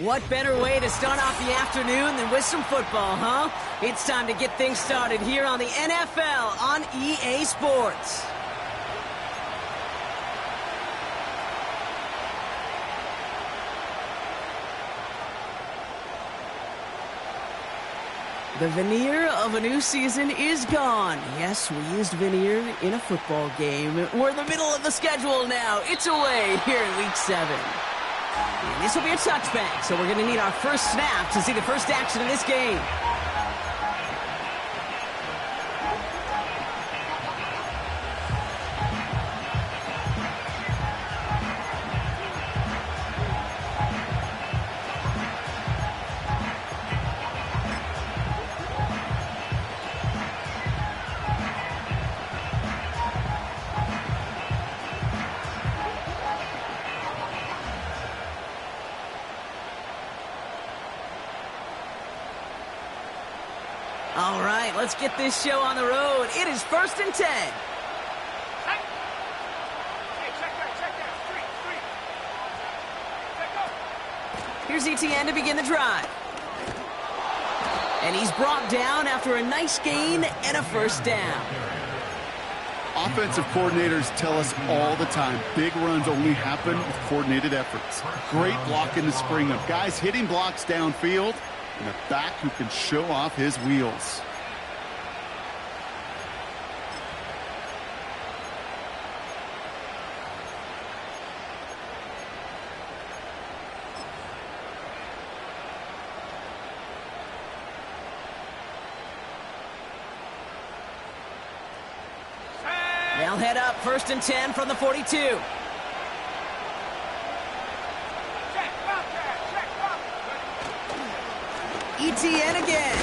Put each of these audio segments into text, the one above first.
What better way to start off the afternoon than with some football, huh? It's time to get things started here on the NFL on EA Sports. The veneer of a new season is gone. Yes, we used veneer in a football game. We're in the middle of the schedule now. It's away here in Week 7. And this will be a touchback, so we're going to need our first snap to see the first action of this game. All right, let's get this show on the road. It is 1st and 10. Here's ETN to begin the drive. And he's brought down after a nice gain and a first down. Offensive coordinators tell us all the time, big runs only happen with coordinated efforts. Great block in the spring of guys hitting blocks downfield, and a back who can show off his wheels. They'll head up 1st and 10 from the 42. ETN again.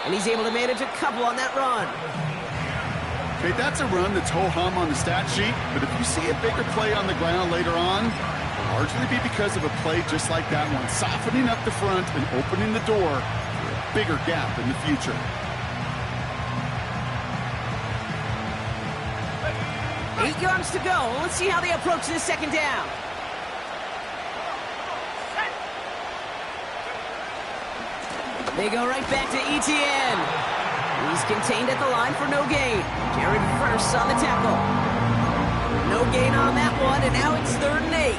And he's able to manage a couple on that run. Okay, that's a run that's ho-hum on the stat sheet, but if you see a bigger play on the ground later on, it'll largely be because of a play just like that one, softening up the front and opening the door for a bigger gap in the future. Eight yards to go. Let's see how they approach this second down. They go right back to ETN. He's contained at the line for no gain. Jared first on the tackle. No gain on that one, and now it's 3rd and 8.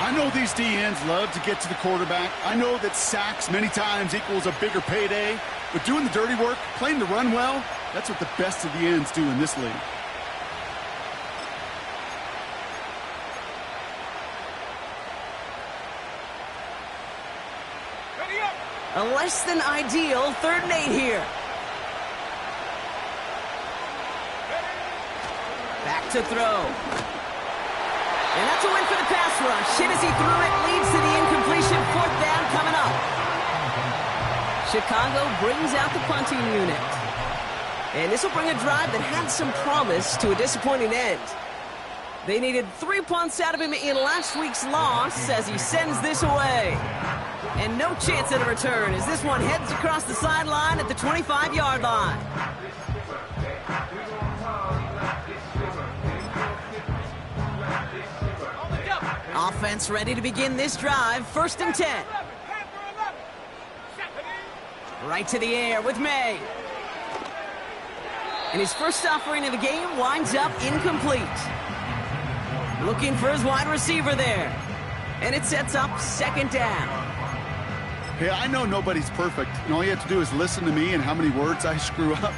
I know these DNs love to get to the quarterback. I know that sacks many times equals a bigger payday. But doing the dirty work, playing the run well, that's what the best of the ends do in this league. A less than ideal 3rd and 8 here. Back to throw. And that's a win for the pass rush. Hit as he threw it, leads to the incompletion. 4th down coming up. Chicago brings out the punting unit. And this will bring a drive that had some promise to a disappointing end. They needed 3 punts out of him in last week's loss as he sends this away. And no chance at a return as this one heads across the sideline at the 25-yard line. Offense ready to begin this drive. 1st and 10. Right to the air with May. And his first offering of the game winds up incomplete. Looking for his wide receiver there. And it sets up 2nd down. Hey, I know nobody's perfect, and all you have to do is listen to me and how many words I screw up.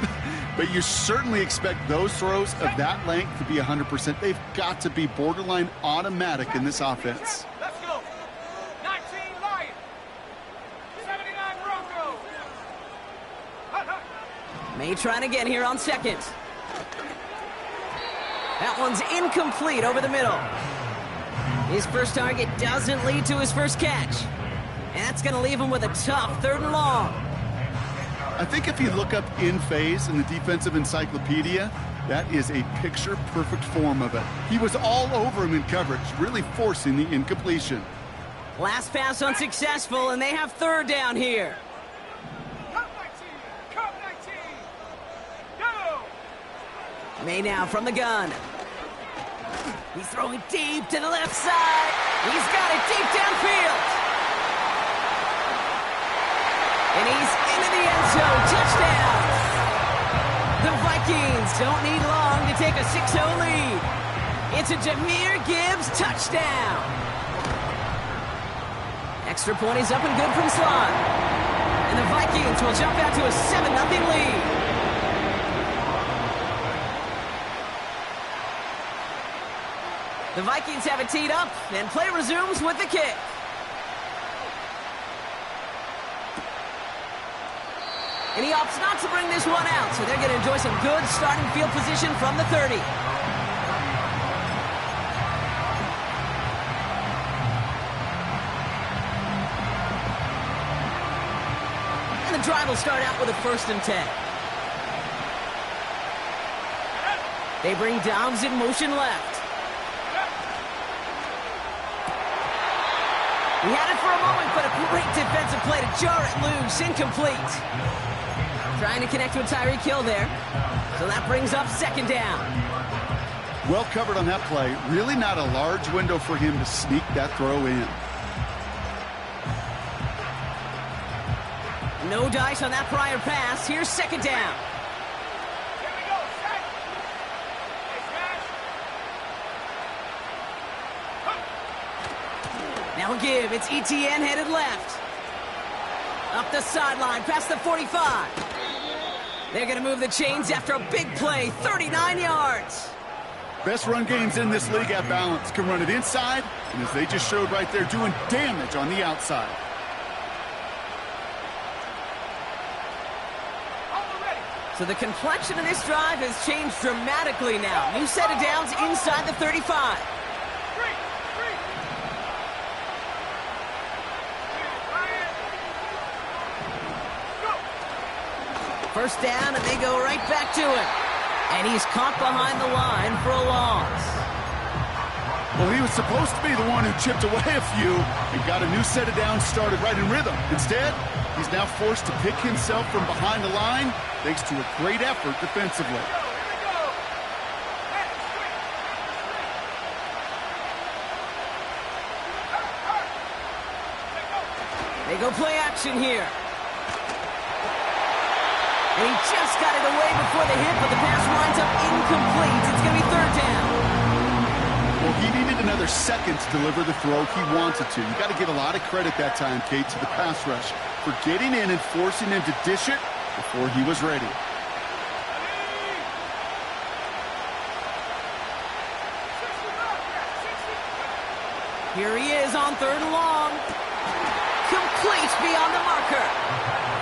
But you certainly expect those throws of that length to be 100%. They've got to be borderline automatic in this offense. Let's go. 19 Lions. 79 Broncos. May trying again here on 2nd. That one's incomplete over the middle. His first target doesn't lead to his first catch. And that's going to leave him with a tough 3rd and long. I think if you look up in phase in the defensive encyclopedia, that is a picture-perfect form of it. He was all over him in coverage, really forcing the incompletion. Last pass unsuccessful, and they have 3rd down here. Come 19. Go. May now from the gun. He's throwing deep to the left side. He's got it deep downfield. And he's into the end zone. Touchdown. The Vikings don't need long to take a 6-0 lead. It's a Jahmyr Gibbs touchdown. Extra point is up and good from slot. And the Vikings will jump out to a 7-0 lead. The Vikings have it teed up, and play resumes with the kick. And he opts not to bring this one out, so they're going to enjoy some good starting field position from the 30. And the drive will start out with a 1st and 10. They bring Downs in motion left. He had it for a moment, but a great defensive play to jar it loose. Incomplete. Trying to connect with Tyreek Hill there. So that brings up 2nd down. Well covered on that play. Really not a large window for him to sneak that throw in. No dice on that prior pass. Here's 2nd down. Here we go, set. Hey, Now give. It's ETN headed left. Up the sideline, past the 45. They're going to move the chains after a big play, 39 yards. Best run games in this league at balance. Can run it inside, and as they just showed right there, doing damage on the outside. So the complexion of this drive has changed dramatically now. New set of downs inside the 35. First down, and they go right back to it. And he's caught behind the line for a loss. Well, he was supposed to be the one who chipped away a few and got a new set of downs started right in rhythm. Instead, he's now forced to pick himself from behind the line thanks to a great effort defensively. They go play action here. And he just got it away before the hit, but the pass winds up incomplete. It's going to be 3rd down. Well, he needed another second to deliver the throw he wanted to. You got to give a lot of credit that time, Kate, to the pass rush for getting in and forcing him to dish it before he was ready. Here he is on 3rd and long. Complete beyond the marker.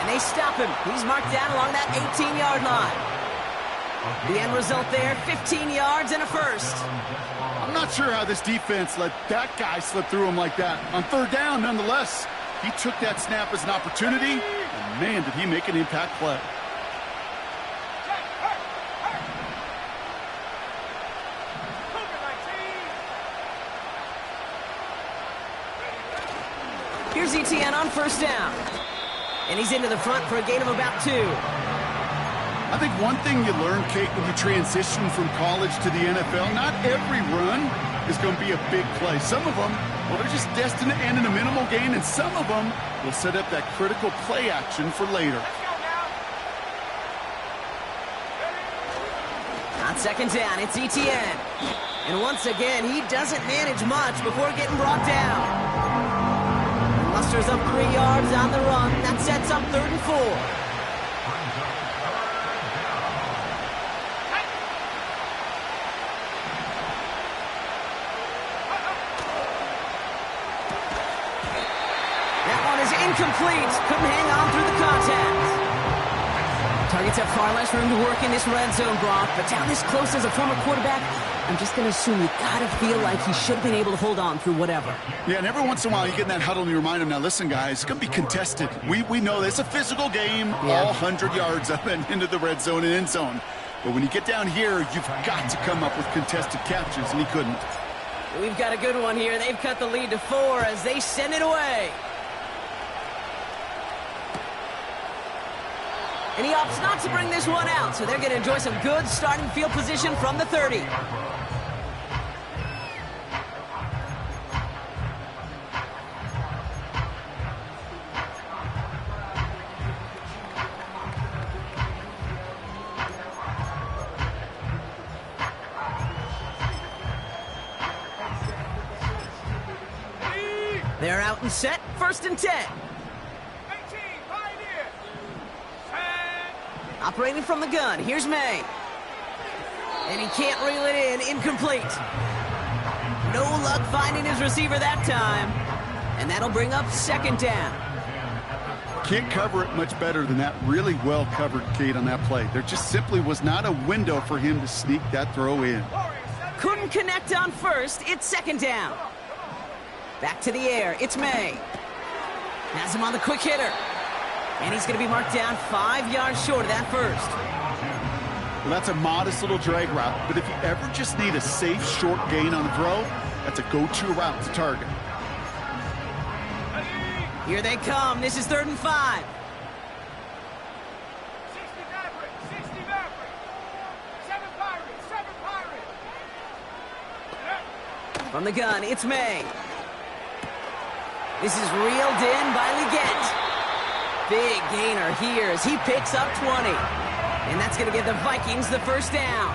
And they stop him. He's marked down along that 18-yard line. The end result there, 15 yards and a 1st. I'm not sure how this defense let that guy slip through him like that. On 3rd down, nonetheless, he took that snap as an opportunity, and man, did he make an impact play. Here's ETN on 1st down. And he's into the front for a gain of about 2. I think one thing you learn, Kate, when you transition from college to the NFL, not every run is going to be a big play. Some of them, well, they're just destined to end in a minimal gain, and some of them will set up that critical play action for later. On 2nd down, it's ETN. And once again, he doesn't manage much before getting brought down. Musters up 3 yards on the run. That sets up 3rd and 4. That one is incomplete. Couldn't hang on through the contact. Targets have far less room to work in this red zone, Brock. But down this close as a former quarterback, I'm just going to assume you got to feel like he should have been able to hold on through whatever. Yeah, and every once in a while you get in that huddle and you remind him, now listen, guys, it's going to be contested. We know this. It's a physical game, all 100 yards up and into the red zone and end zone. But when you get down here, you've got to come up with contested catches, and he couldn't. We've got a good one here. They've cut the lead to 4 as they send it away. And he opts not to bring this one out, so they're going to enjoy some good starting field position from the 30. They're out and set, 1st and 10. 18, Pioneer. Set. Operating from the gun, here's May. And he can't reel it in, incomplete. No luck finding his receiver that time. And that'll bring up 2nd down. Can't cover it much better than that. Really well covered, Kate, on that play. There just simply was not a window for him to sneak that throw in. Couldn't connect on 1st, it's 2nd down. Back to the air, it's May. Has him on the quick hitter. And he's going to be marked down 5 yards short of that 1st. Well, that's a modest little drag route, but if you ever just need a safe, short gain on a throw, that's a go-to route to target. Here they come. This is 3rd and 5. 60 Maverick, 60 Maverick. 7 Pirates, 7 Pirates. From the gun, it's May. This is reeled in by Leggett. Big gainer here as he picks up 20. And that's going to give the Vikings the 1st down.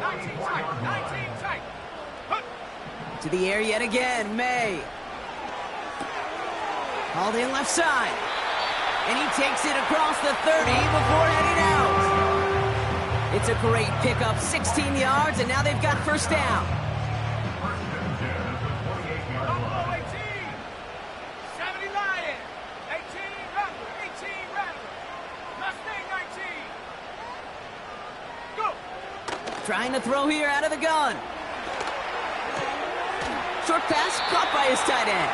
19 tight, 19 tight. To the air yet again, May. Hauled in left side. And he takes it across the 30 before heading out. It's a great pickup, 16 yards, and now they've got 1st down. 70 Lion, 18 Rattler, 18 Rattler. Mustang 19. Go. Trying to throw here out of the gun. Short pass caught by his tight end.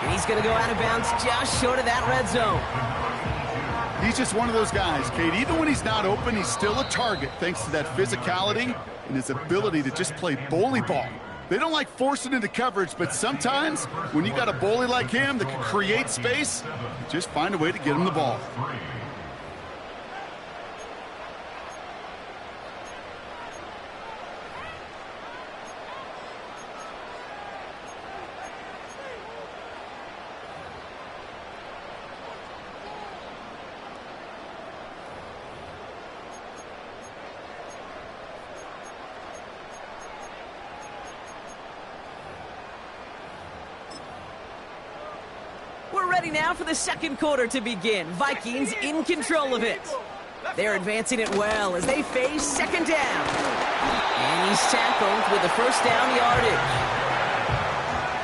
And he's going to go out of bounds just short of that red zone. He's just one of those guys, Kate. Even when he's not open, he's still a target thanks to that physicality and his ability to just play bully ball. They don't like forcing into coverage, but sometimes when you got a bully like him that can create space, just find a way to get him the ball. Ready now for the 2nd quarter to begin. Vikings in control of it. They're advancing it well as they face 2nd down. And he's tackled with the 1st down yardage.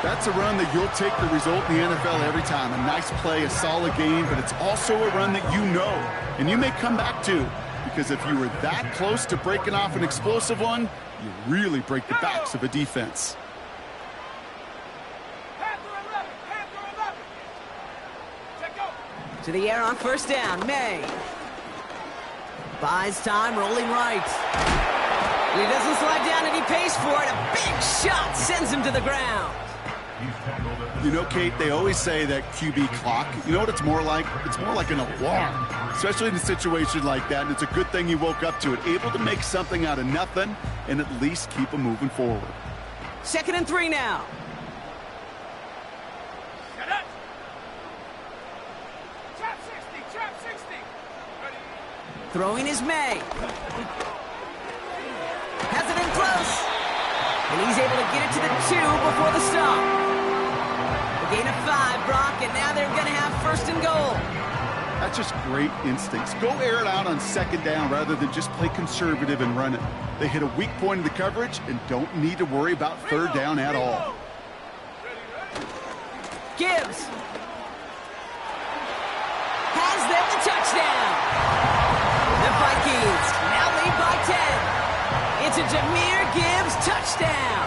That's a run that you'll take the result in the NFL every time. A nice play, a solid game, but it's also a run that you know and you may come back to, because if you were that close to breaking off an explosive one, you really break the backs of a defense. To the air on 1st down, May. Buys time, rolling right. He doesn't slide down and he pays for it. A big shot sends him to the ground. You know, Kate, they always say that QB clock, you know what it's more like? It's more like an alarm, especially in a situation like that. And it's a good thing you woke up to it, able to make something out of nothing and at least keep them moving forward. 2nd and 3 now. Throwing is May. Has it in close. And he's able to get it to the 2 before the stop. A gain of 5, Brock, and now they're going to have 1st and goal. That's just great instincts. Go air it out on 2nd down rather than just play conservative and run it. They hit a weak point in the coverage and don't need to worry about 3rd down at all. Gibbs has them the touchdown. The Vikings now lead by 10. It's a Jahmyr Gibbs touchdown.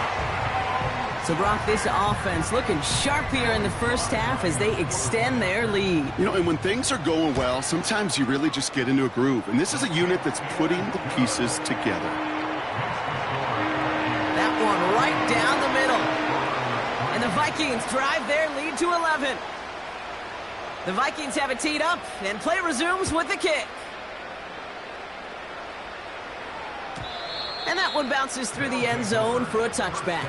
So, Brock, this offense looking sharp here in the 1st half as they extend their lead. You know, and when things are going well, sometimes you really just get into a groove. And this is a unit that's putting the pieces together. That one right down the middle. And the Vikings drive their lead to 11. The Vikings have it teed up, and play resumes with the kick. And that one bounces through the end zone for a touchback.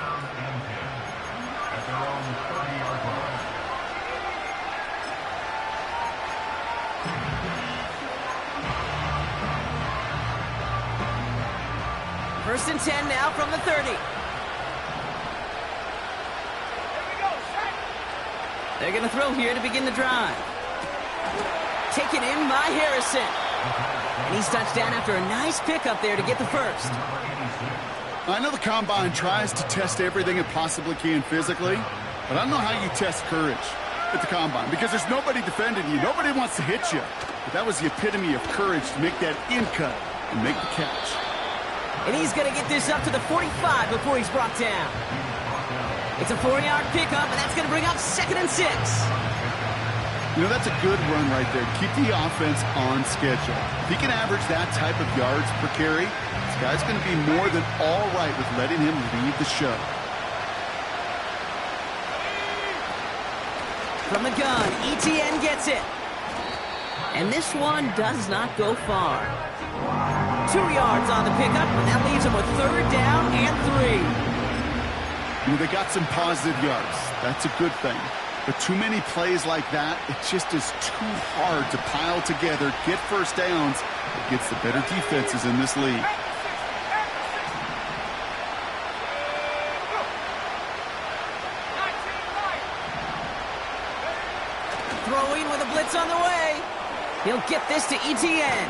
First and 10 now from the 30. Here we go, set. They're going to throw here to begin the drive. Taken in by Harrison. And he's touched down after a nice pickup there to get the first. I know the Combine tries to test everything it possibly can physically, but I don't know how you test courage at the Combine because there's nobody defending you. Nobody wants to hit you. But that was the epitome of courage to make that in cut and make the catch. And he's going to get this up to the 45 before he's brought down. It's a 4-yard pickup, and that's going to bring up 2nd and 6. You know, that's a good run right there. Keep the offense on schedule. If he can average that type of yards per carry, this guy's going to be more than all right with letting him lead the show. From the gun, ETN gets it. And this one does not go far. 2 yards on the pickup, and that leaves him with 3rd down and 3. You know, they got some positive yards. That's a good thing. But too many plays like that, it just is too hard to pile together, get first downs against the better defenses in this league. Throwing with a blitz on the way. He'll get this to ETN.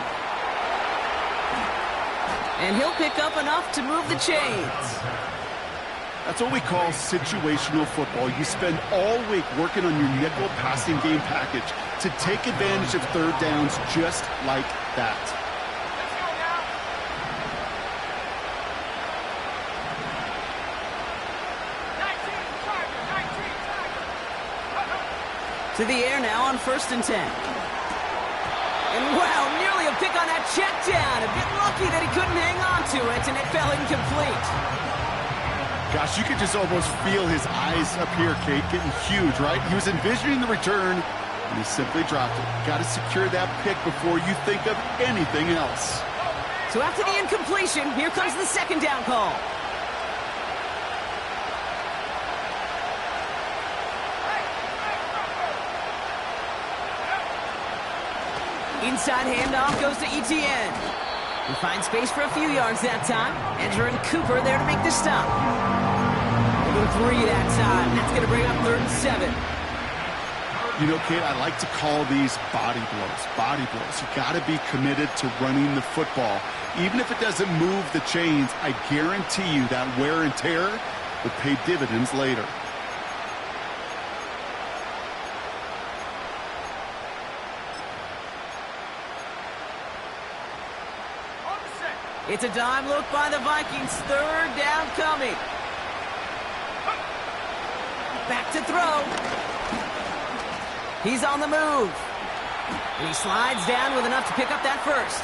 And he'll pick up enough to move the chains. That's what we call situational football. You spend all week working on your nickel passing game package to take advantage of 3rd downs just like that. Let's go now. To the air now on 1st and 10. And wow, nearly a pick on that check down. A bit lucky that he couldn't hang on to it, and it fell incomplete. Gosh, you could just almost feel his eyes up here, Kate, getting huge, right? He was envisioning the return, and he simply dropped it. Got to secure that pick before you think of anything else. So after the incompletion, here comes the 2nd down call. Inside handoff goes to ETN. He finds space for a few yards that time. Edger and Cooper there to make the stop. Over 3 that time. That's going to bring up 3rd and 7. You know, Kate, I like to call these body blows. Body blows. You got to be committed to running the football. Even if it doesn't move the chains, I guarantee you that wear and tear would pay dividends later. It's a dime look by the Vikings. 3rd down coming. Back to throw. He's on the move. And he slides down with enough to pick up that first.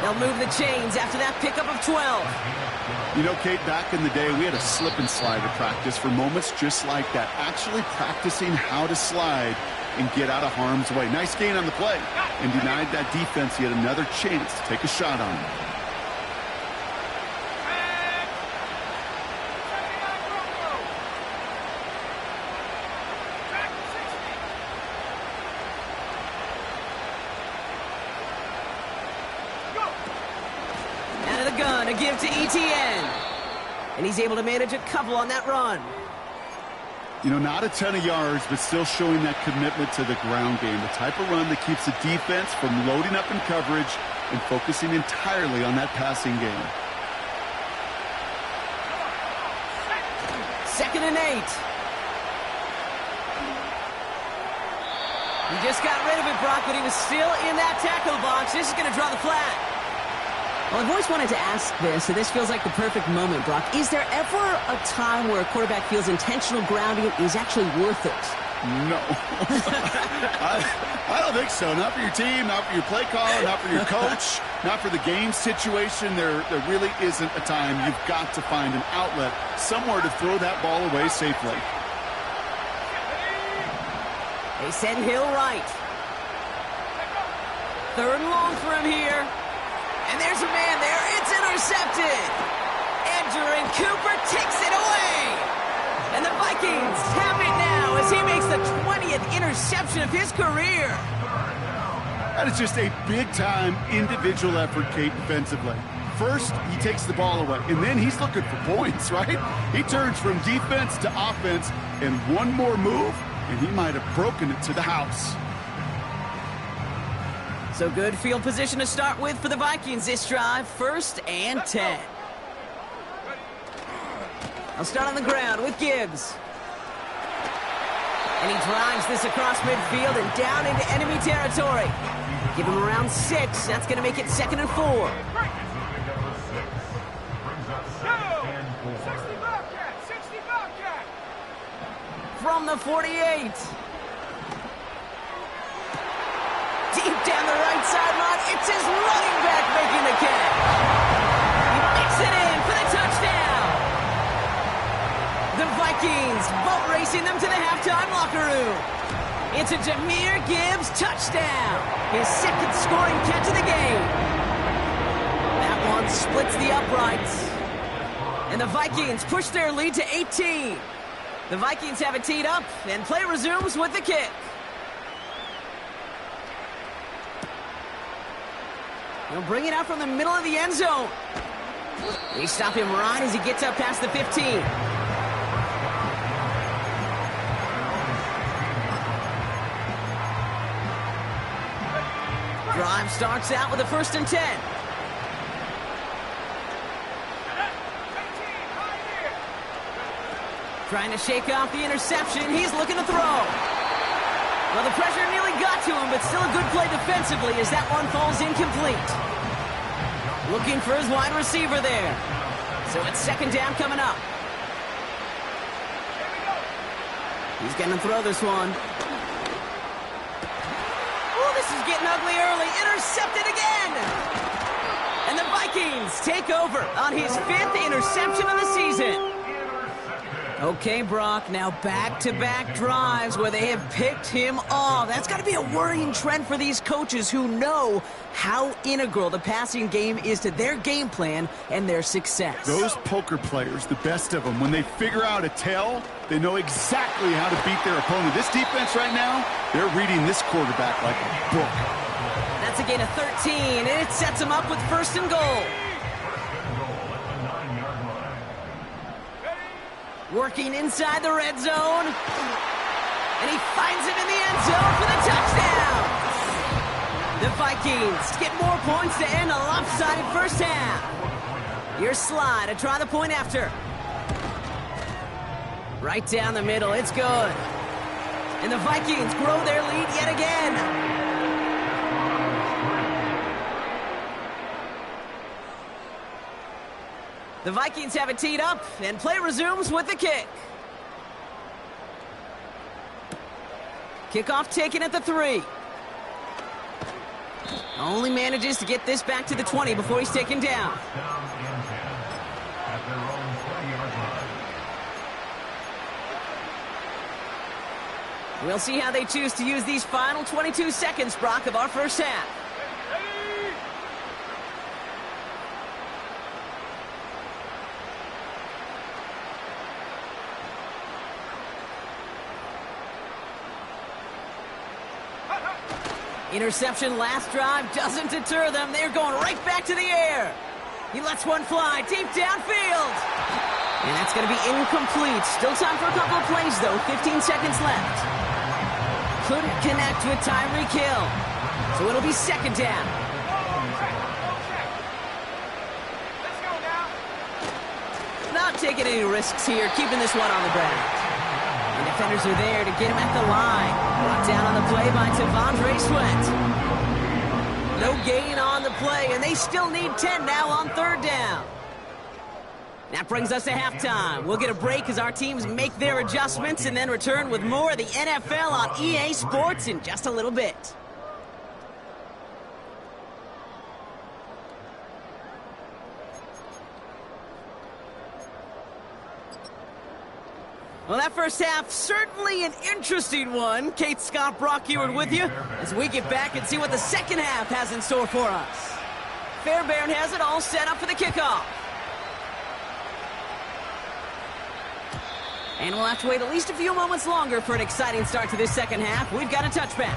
They'll move the chains after that pickup of 12. You know, Kate, back in the day, we had a slip and slide at practice for moments just like that. Actually practicing how to slide and get out of harm's way. Nice gain on the play. And denied that defense yet another chance to take a shot on him. To give to ETN. And he's able to manage a couple on that run. You know, not a ton of yards, but still showing that commitment to the ground game. The type of run that keeps the defense from loading up in coverage and focusing entirely on that passing game. 2nd and 8. He just got rid of it, Brock, but he was still in that tackle box. This is going to draw the flag. Well, I've always wanted to ask this, and this feels like the perfect moment, Brock. Is there ever a time where a quarterback feels intentional grounding is actually worth it? No. I don't think so. Not for your team, not for your play caller, not for your coach, not for the game situation. There really isn't a time. You've got to find an outlet, somewhere to throw that ball away safely. They send Hill right. 3rd and long for him here. And there's a man there. It's intercepted. Edger and Cooper takes it away. And the Vikings have it now as he makes the 20th interception of his career. That is just a big-time individual effort, Kate, defensively. First, he takes the ball away, and then he's looking for points, right? He turns from defense to offense, and one more move, and he might have broken it to the house. So good field position to start with for the Vikings this drive. 1st and 10. I'll start on the ground with Gibbs. And he drives this across midfield and down into enemy territory. Give him around 6. That's going to make it 2nd and 4. 60 Bobcat, 60 Bobcat. From the 48. Deep down the right sideline, it's his running back making the catch. He makes it in for the touchdown. The Vikings boat racing them to the halftime locker room. It's a Jahmyr Gibbs touchdown. His 2nd scoring catch of the game. That one splits the uprights. And the Vikings push their lead to 18. The Vikings have it teed up, and play resumes with the kick. He'll bring it out from the middle of the end zone. They stop him right as he gets up past the 15. Drive starts out with a 1st and 10. Trying to shake off the interception. He's looking to throw. Well, the pressure nearly got to him, but still a good play defensively as that one falls incomplete. Looking for his wide receiver there. So it's 2nd down coming up. He's going to throw this one. Oh, this is getting ugly early. Intercepted again. And the Vikings take over on his 5th interception of the season. Okay, Brock, now back-to-back drives where they have picked him off. That's got to be a worrying trend for these coaches who know how integral the passing game is to their game plan and their success. Those poker players, the best of them, when they figure out a tell, they know exactly how to beat their opponent. This defense right now, they're reading this quarterback like a book. That's a gain of 13, and it sets them up with 1st and goal. Working inside the red zone. And he finds him in the end zone for the touchdown. The Vikings get more points to end a lopsided 1st half. Here's Slide to try the point after. Right down the middle, it's good. And the Vikings grow their lead yet again. The Vikings have it teed up, and play resumes with the kick. Kickoff taken at the 3. Only manages to get this back to the 20 before he's taken down. We'll see how they choose to use these final 22 seconds, Brock, of our 1st half. Interception last drive doesn't deter them. They're going right back to the air. He lets one fly deep downfield. And that's going to be incomplete. Still time for a couple of plays, though. 15 seconds left. Couldn't connect with Tyreek Hill. So it'll be 2nd down. Not taking any risks here, keeping this one on the ground. And defenders are there to get him at the line. Brought down on the play by T'Vondre Sweat. No gain on the play, and they still need 10 now on 3rd down. That brings us to halftime. We'll get a break as our teams make their adjustments and then return with more of the NFL on EA Sports in just a little bit. Well, that 1st half, certainly an interesting one. Kate Scott, Brock Ewart with you as we get back and see what the 2nd half has in store for us. Fairbairn has it all set up for the kickoff. And we'll have to wait at least a few moments longer for an exciting start to this 2nd half. We've got a touchback.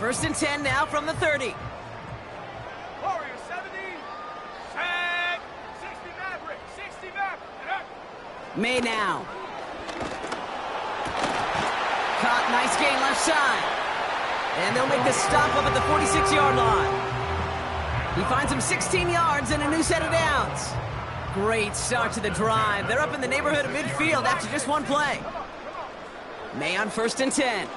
First and 10 now from the 30. Warrior 70. Sack. 60 Maverick. 60 Maverick. May now. Caught, nice gain left side. And they'll make the stop up at the 46-yard line. He finds him 16 yards and a new set of downs. Great start to the drive. They're up in the neighborhood of midfield after just one play. May on first and 10.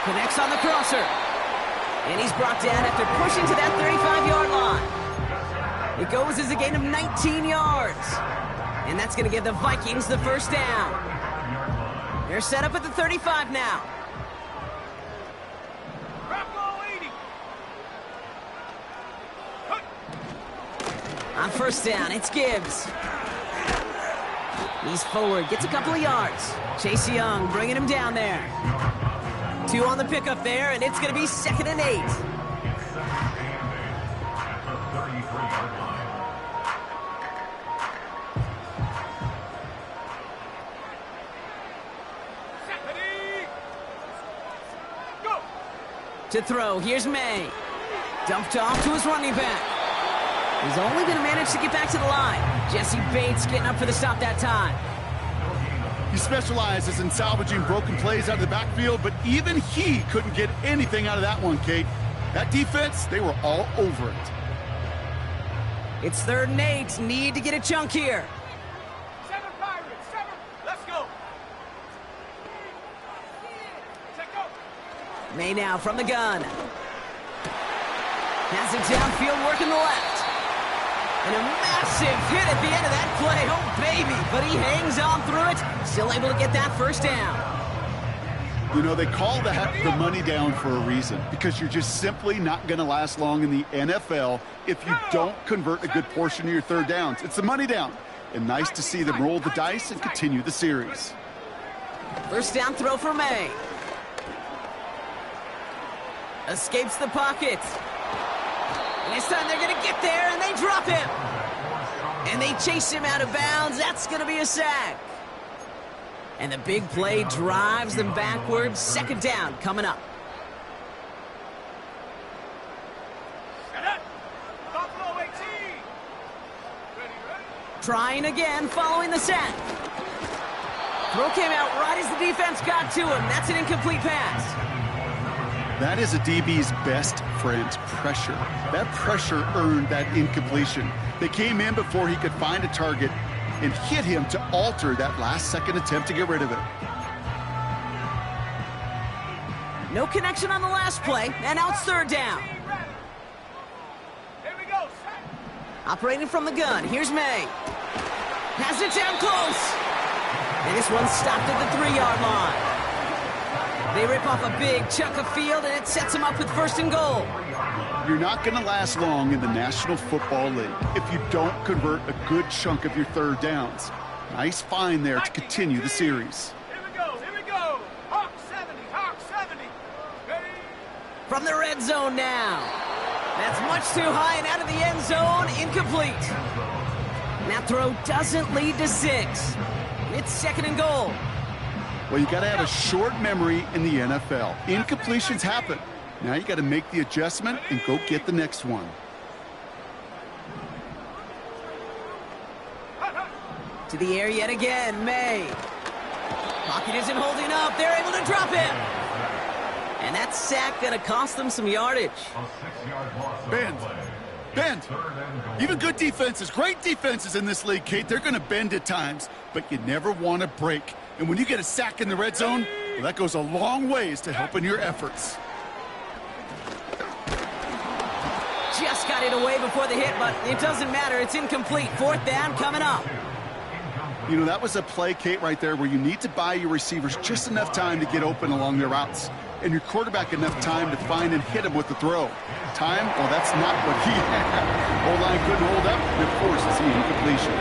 Connects on the crosser. And he's brought down after pushing to that 35-yard line. It goes as a gain of 19 yards. And that's going to give the Vikings the first down. They're set up at the 35 now. On first down, it's Gibbs. He's forward, gets a couple of yards. Chase Young bringing him down there. 2 on the pickup there, and it's going to be 2nd and 8. To throw, here's May. Dumped off to his running back. He's only going to manage to get back to the line. Jesse Bates getting up for the stop that time. He specializes in salvaging broken plays out of the backfield, but even he couldn't get anything out of that one, Kate. That defense, they were all over it. It's 3rd and 8. Need to get a chunk here. 7 Pirates. 7. Let's go. Check go. May now from the gun. Has it downfield, working the left. And a massive hit at the end of that play. Oh, baby. But he hangs on through it. Still able to get that first down. You know, they call that the money down for a reason, because you're just simply not going to last long in the NFL if you don't convert a good portion of your third downs. It's the money down. And nice to see them roll the dice and continue the series. First down throw for May. Escapes the pocket. And this time they're going to get there, and they drop him. And they chase him out of bounds. That's going to be a sack. And the big play drives them backwards. 2nd down coming up. Buffalo 18. Ready. Trying again following the sack. Throw came out right as the defense got to him. That's an incomplete pass. That is a DB's best friend, pressure. That pressure earned that incompletion. They came in before he could find a target and hit him to alter that last-second attempt to get rid of it. No connection on the last play, and now it's 3rd down. Here we go. Operating from the gun, here's May. Has it down close. And this one's stopped at the 3-yard line. They rip off a big chunk of field, and it sets them up with 1st and goal. You're not going to last long in the National Football League if you don't convert a good chunk of your third downs. Nice find there to continue the series. Here we go. Hawk 70, Hawk 70. Ready. From the red zone now. That's much too high and out of the end zone. Incomplete. And that throw doesn't lead to 6. It's 2nd and goal. Well, you got to have a short memory in the NFL. Incompletions happen. Now you got to make the adjustment and go get the next one. To the air yet again, May. Pocket isn't holding up. They're able to drop him. And that sack going to cost them some yardage. Bend. Even good defenses, great defenses in this league, Kate, they're going to bend at times, but you never want to break. And when you get a sack in the red zone, well, that goes a long ways to helping your efforts. Just got it away before the hit, but it doesn't matter. It's incomplete. 4th down coming up. You know, that was a play, Kate, right there where you need to buy your receivers just enough time to get open along their routes, and your quarterback enough time to find and hit him with the throw. Time? Well, that's not what he had. O-line couldn't hold up, and of course, it's the incompletion.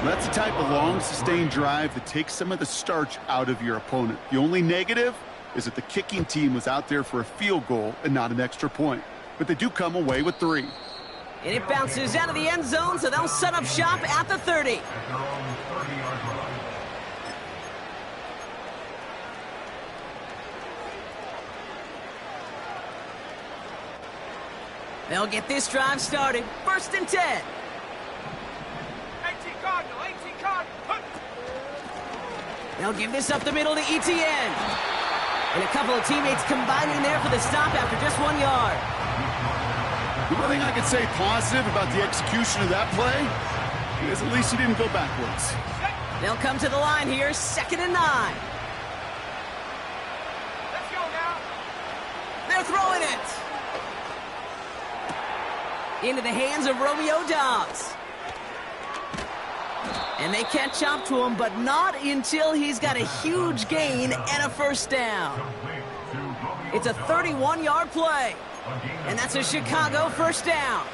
That's the type of long, sustained drive that takes some of the starch out of your opponent. The only negative is that the kicking team was out there for a field goal and not an extra point. But they do come away with 3. And it bounces out of the end zone, so they'll set up shop at the 30. They'll get this drive started. 1st and 10. 18 Cardinal, 18 Cardinal. Hunt. They'll give this up the middle to ETN. And a couple of teammates combining there for the stop after just 1 yard. The one thing I could say positive about the execution of that play is at least he didn't go backwards. They'll come to the line here, 2nd and 9. Let's go now. They're throwing it. Into the hands of Romeo Dobbs. And they catch up to him, but not until he's got a huge gain and a 1st down. It's a 31-yard play. And that's a Chicago 1st down.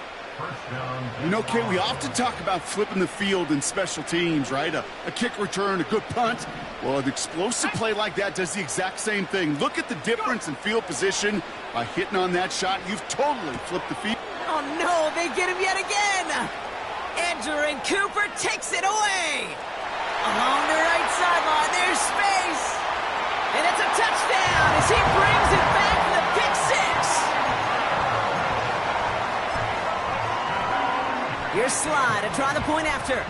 You know, Kay, we often talk about flipping the field in special teams, right? A kick return, a good punt. Well, an explosive play like that does the exact same thing. Look at the difference in field position. By hitting on that shot, you've totally flipped the field. Oh, no, they get him yet again. Edger and Cooper takes it away. Along the right sideline, there's space. And it's a touchdown as he brings it back for the pick 6. Here's Slide to try the point after.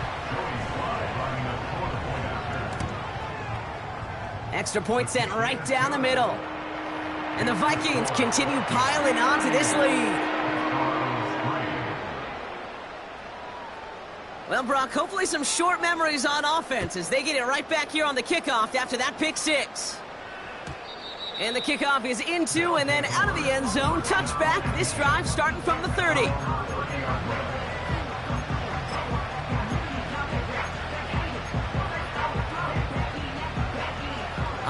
Extra point sent right down the middle. And the Vikings continue piling on to this lead. Well, Brock, hopefully some short memories on offense as they get it right back here on the kickoff after that pick 6. And the kickoff is into and then out of the end zone. Touchback. This drive starting from the 30.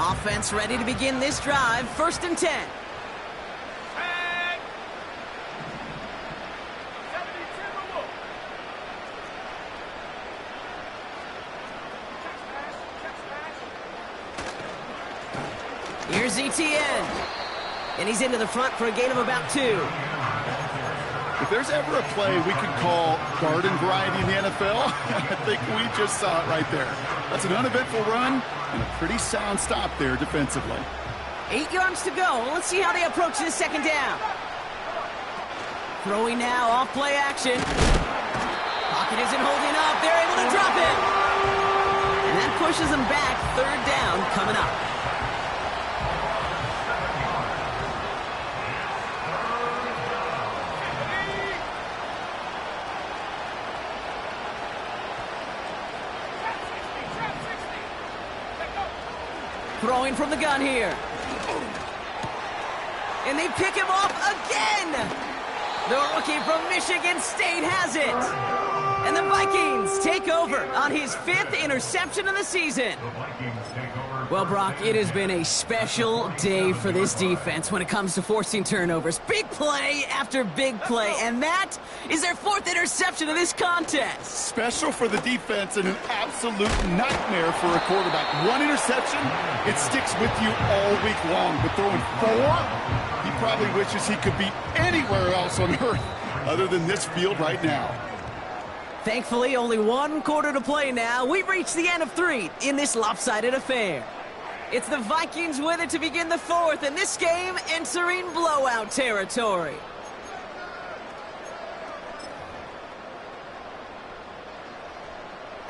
Offense ready to begin this drive. 1st and 10. 72. Here's ETN. And he's into the front for a gain of about 2. If there's ever a play we could call garden variety in the NFL, I think we just saw it right there. That's an uneventful run and a pretty sound stop there defensively. 8 yards to go. Let's see how they approach this 2nd down. Throwing now off play action. Pocket isn't holding up. They're able to drop it. And that pushes them back. 3rd down coming up. Throwing from the gun here. And they pick him off again. The rookie from Michigan State has it. And the Vikings take over on his 5th interception of the season. Well, Brock, it has been a special day for this defense when it comes to forcing turnovers. Big play after big play, and that is their 4th interception of this contest. Special for the defense and an absolute nightmare for a quarterback. 1 interception, it sticks with you all week long. But throwing 4, he probably wishes he could be anywhere else on earth other than this field right now. Thankfully, only 1 quarter to play now. We've reached the end of 3 in this lopsided affair. It's the Vikings with it to begin the 4th, and this game entering blowout territory.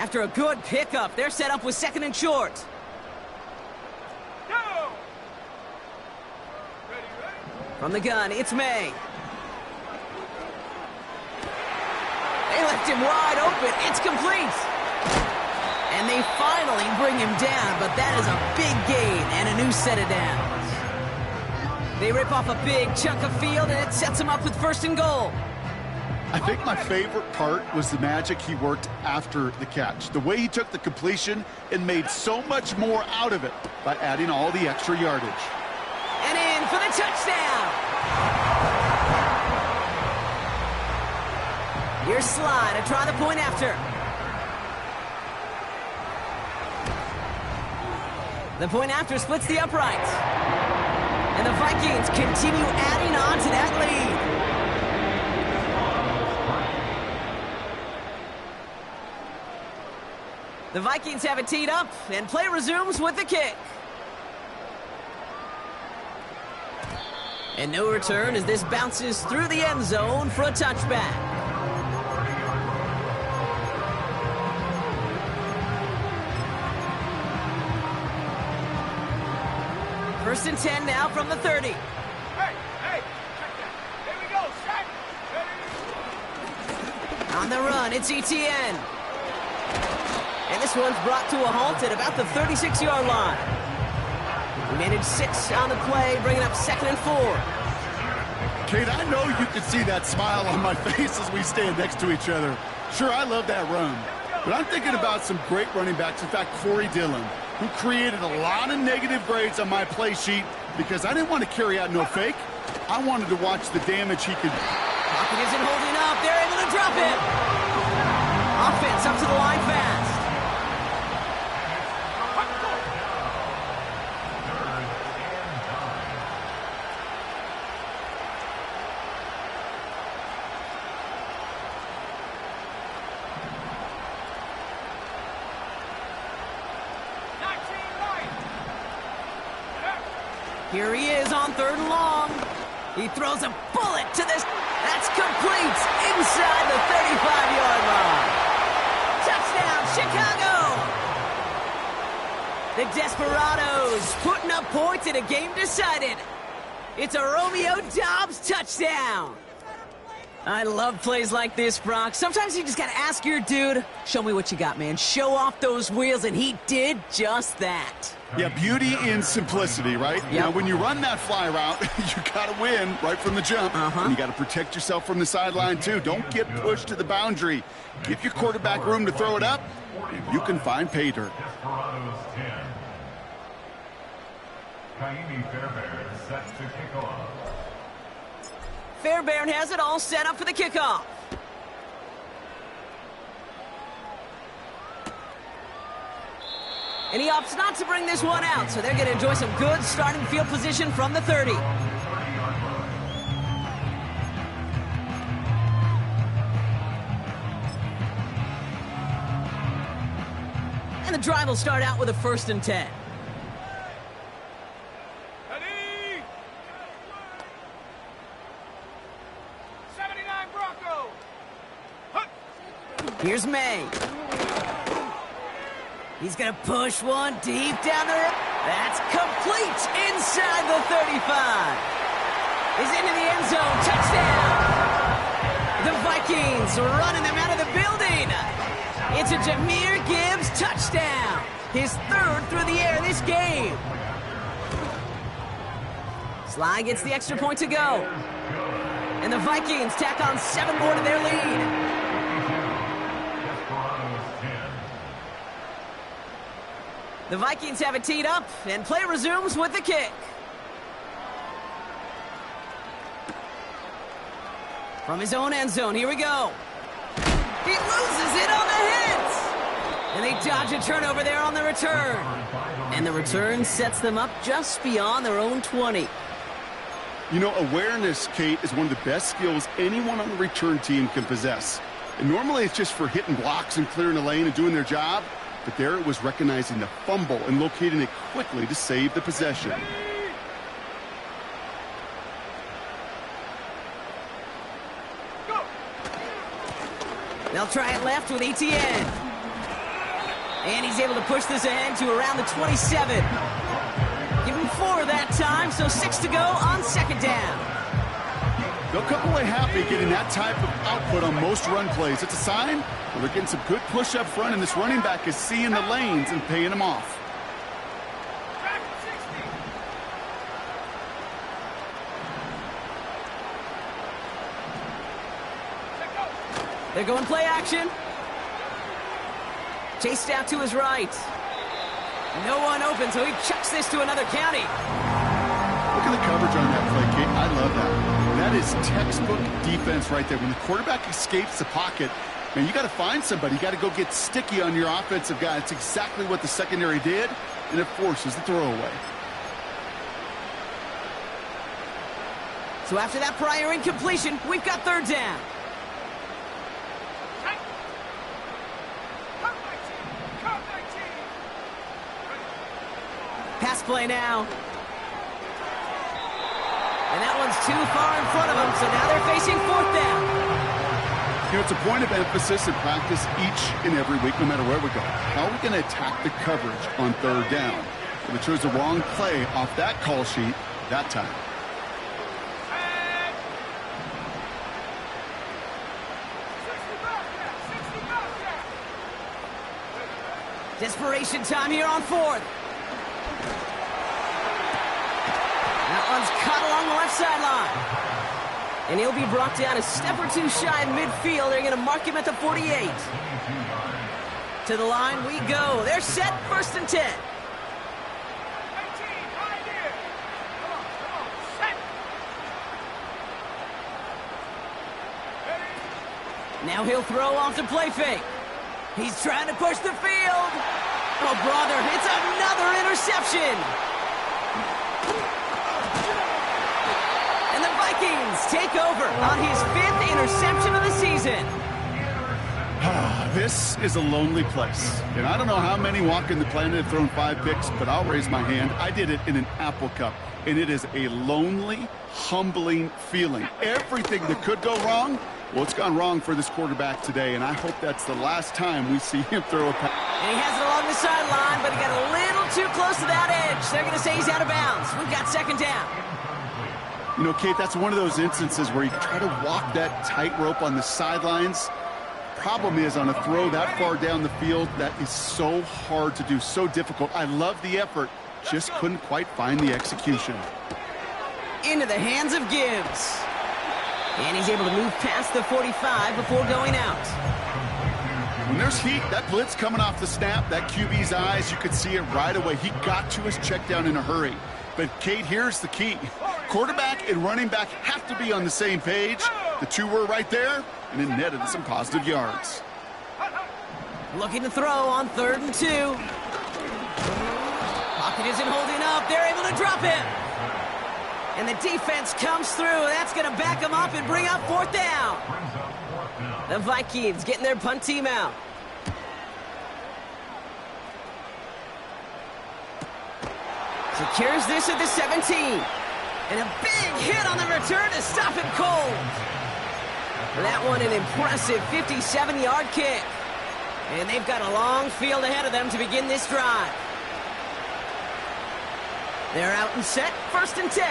After a good pickup, they're set up with 2nd and short. Go! Ready. From the gun, it's May. They left him wide open. It's complete. And they finally bring him down, but that is a big gain and a new set of downs. They rip off a big chunk of field, and it sets them up with 1st and goal. I think my favorite part was the magic he worked after the catch. The way he took the completion and made so much more out of it by adding all the extra yardage. And in for the touchdown. Here's Slide to try the point after. The point after splits the uprights. And the Vikings continue adding on to that lead. The Vikings have it teed up, and play resumes with the kick. And no return as this bounces through the end zone for a touchback. First and 10 now from the 30. Hey, check that. Here we go, set. Ready? On the run, it's ETN. And this one's brought to a halt at about the 36-yard line. We managed 6 on the play, bringing up 2nd and 4. Kate, I know you can see that smile on my face as we stand next to each other. Sure, I love that run. But I'm thinking about some great running backs. In fact, Corey Dillon, who created a lot of negative grades on my play sheet because I didn't want to carry out no fake. I wanted to watch the damage he could. Pocket isn't holding up. They're able to drop it. Offense up to the line fast. Here he is on 3rd and long. He throws a bullet to this. That's complete inside the 35-yard line. Touchdown, Chicago! The Desperados putting up points in a game decided. It's a Romeo Doubs touchdown. I love plays like this, Brock. Sometimes you just got to ask your dude, show me what you got, man. Show off those wheels, and he did just that. Yeah, beauty in simplicity, right? Yep. Now, when you run that fly route, you got to win right from the jump. And you got to protect yourself from the sideline, too. Don't get pushed to the boundary. Give your quarterback room to throw it up, and you can find pay dirt. Fairbairn has it all set up for the kickoff. And he opts not to bring this one out, so they're going to enjoy some good starting field position from the 30. And the drive will start out with a 1st and 10. Ready? 79 Bronco. Hunt. Here's May. He's going to push one deep down the road. That's complete inside the 35. He's into the end zone. Touchdown. The Vikings running them out of the building. It's a Jahmyr Gibbs touchdown. His 3rd through the air this game. Sly gets the extra point to go. And the Vikings tack on 7 more to their lead. The Vikings have it teed up, and play resumes with the kick. From his own end zone, here we go. He loses it on the hit. And they dodge a turnover there on the return. And the return sets them up just beyond their own 20. You know, awareness, Kate, is one of the best skills anyone on the return team can possess. And normally it's just for hitting blocks and clearing a lane and doing their job. But there it was recognizing the fumble and locating it quickly to save the possession. Go. They'll try it left with ETN. And he's able to push this ahead to around the 27. Give him 4 that time, so 6 to go on 2nd down. They'll come away happy getting that type of output on most run plays. It's a sign that they're getting some good push up front, and this running back is seeing the lanes and paying them off. Back 60. Let go. They're going play action. Chased out to his right. No one open, so he chucks this to another county. Look at the coverage on that play, Kate. I love that. That is textbook defense right there. When the quarterback escapes the pocket, man, you got to find somebody. You got to go get sticky on your offensive guy. It's exactly what the secondary did, and it forces the throwaway. So after that prior incompletion, we've got 3rd down. Tight. Cut 19. Cut 19. Pass play now. And that one's too far in front of them, so now they're facing fourth down. You know, it's a point of emphasis in practice each and every week, no matter where we go. How are we going to attack the coverage on third down? Well, they chose the wrong play off that call sheet that time. Desperation time here on fourth. That one's cut along the left sideline. And he'll be brought down a step or two shy of midfield. They're going to mark him at the 48. To the line we go. They're set, 1st and 10. Now he'll throw off the play fake. He's trying to push the field. Oh, brother, it's another interception. And the Vikings take over on his 5th interception of the season. This is a lonely place. And I don't know how many walking the planet have thrown 5 picks, but I'll raise my hand. I did it in an Apple Cup. And it is a lonely, humbling feeling. Everything that could go wrong, well, it's gone wrong for this quarterback today, and I hope that's the last time we see him throw a pass. And he has it along the sideline, but he got a little too close to that edge. They're going to say he's out of bounds. We've got 2nd down. You know, Kate, that's one of those instances where you try to walk that tightrope on the sidelines. Problem is, on a throw that far down the field, that is so hard to do, so difficult. I love the effort, just couldn't quite find the execution. Into the hands of Gibbs. And he's able to move past the 45 before going out. When there's heat, that blitz coming off the snap, that QB's eyes, you could see it right away. He got to his check down in a hurry. But, Kate, here's the key. Quarterback and running back have to be on the same page. The two were right there, and it netted some positive yards. Looking to throw on 3rd and 2. Pocket isn't holding up. They're able to drop him. And the defense comes through. That's going to back them up and bring up 4th down. The Vikings getting their punt team out. Secures this at the 17. And a big hit on the return to stop it cold. That one an impressive 57-yard kick. And they've got a long field ahead of them to begin this drive. They're out and set, 1st and 10.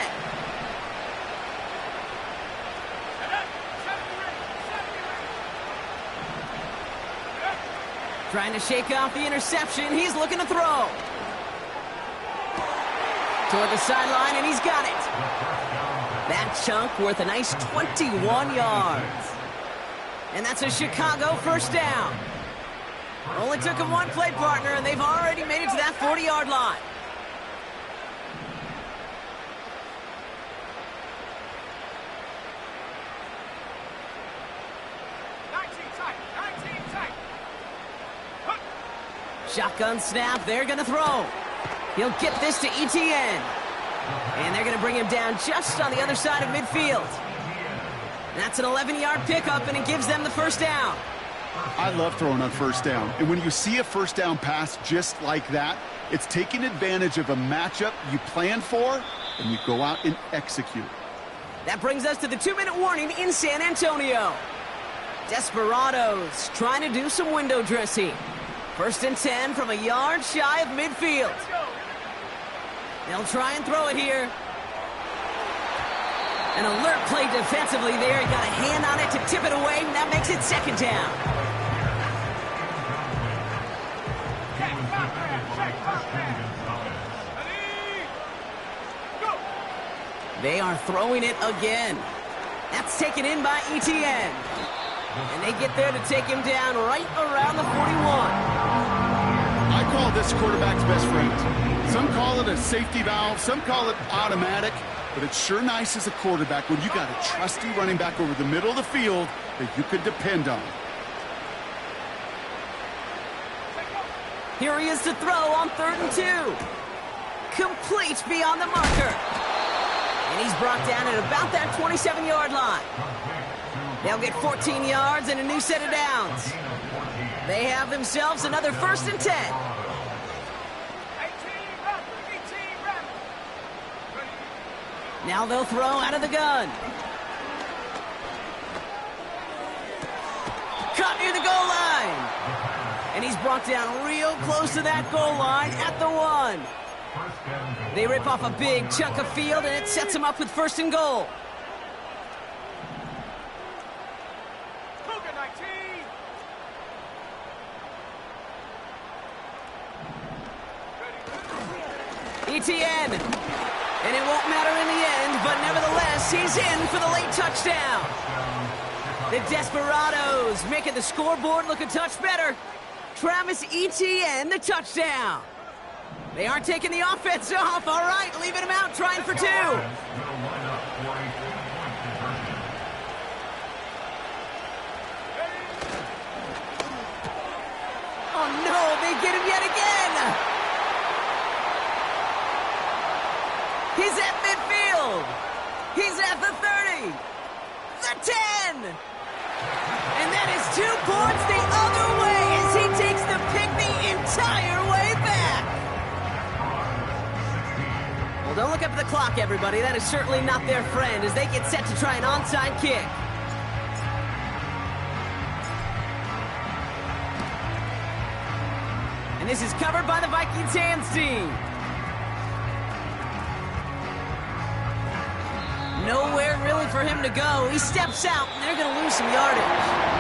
Trying to shake off the interception. He's looking to throw. Toward the sideline, and he's got it. That chunk worth a nice 21 yards. And that's a Chicago 1st down. Only took him one play partner, and they've already made it to that 40-yard line. Shotgun snap, they're going to throw. He'll get this to ETN. And they're going to bring him down just on the other side of midfield. That's an 11-yard pickup, and it gives them the 1st down. I love throwing on 1st down. And when you see a 1st down pass just like that, it's taking advantage of a matchup you planned for, and you go out and execute. That brings us to the 2-minute warning in San Antonio. Desperados trying to do some window dressing. 1st and 10 from a yard shy of midfield. They'll try and throw it here. An alert play defensively there. He got a hand on it to tip it away, and that makes it 2nd down. They are throwing it again. That's taken in by ETN. And they get there to take him down right around the 41. I call this quarterback's best friend. Some call it a safety valve, some call it automatic, but it's sure nice as a quarterback when you got a trusty running back over the middle of the field that you can depend on. Here he is to throw on 3rd and 2. Complete beyond the marker. And he's brought down at about that 27-yard line. They'll get 14 yards and a new set of downs. They have themselves another 1st and 10. Now they'll throw out of the gun. Caught near the goal line. And he's brought down real close to that goal line at the 1. They rip off a big chunk of field, and it sets them up with first and goal. Cougar 19. ETN. And it won't matter in the end, but nevertheless, he's in for the late touchdown. The Desperados making the scoreboard look a touch better. Travis Etienne, the touchdown. They aren't taking the offense off. All right, leaving him out, trying for 2. Oh, no, they get him yet again. He's at midfield. He's at the 30. The 10. And that is 2 points the other way as he takes the pick the entire way back. Well, don't look up at the clock, everybody. That is certainly not their friend as they get set to try an onside kick. And this is covered by the Vikings hands team. Nowhere really for him to go. He steps out, and they're going to lose some yardage.